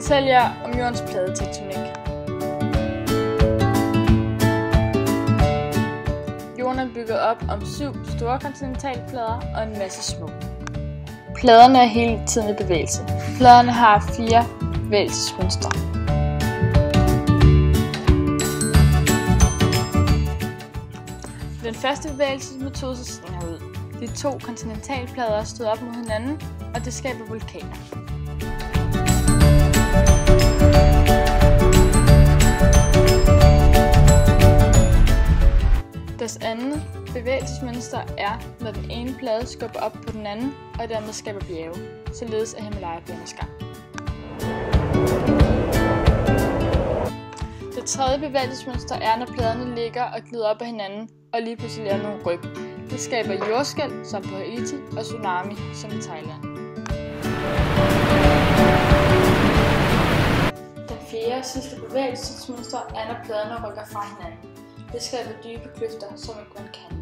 fortælle jer om jordens pladetektonik. Jorden er bygget op om 7 store kontinentalplader og en masse små. Pladerne er hele tiden i bevægelse. Pladerne har 4 bevægelsesmønstre. Den første bevægelsesmetode ser sådan her ud. De 2 kontinentalplader stod op mod hinanden, og det skaber vulkaner. Deres anden bevægelsesmønster er, når den ene plade skubber op på den anden, og dermed skaber bjerge, således er Himalaya-bjergene skabt. Det tredje bevægelsesmønster er, når pladerne ligger og glider op ad hinanden, og lige pludselig laver nogle ryg. Det skaber jordskælv, som på Haiti, og tsunami, som i Thailand. Den fjerde og sidste bevægelsesmønster er, når pladerne rykker fra hinanden. Det skaber dybe kløfter, som i Grand Canyon.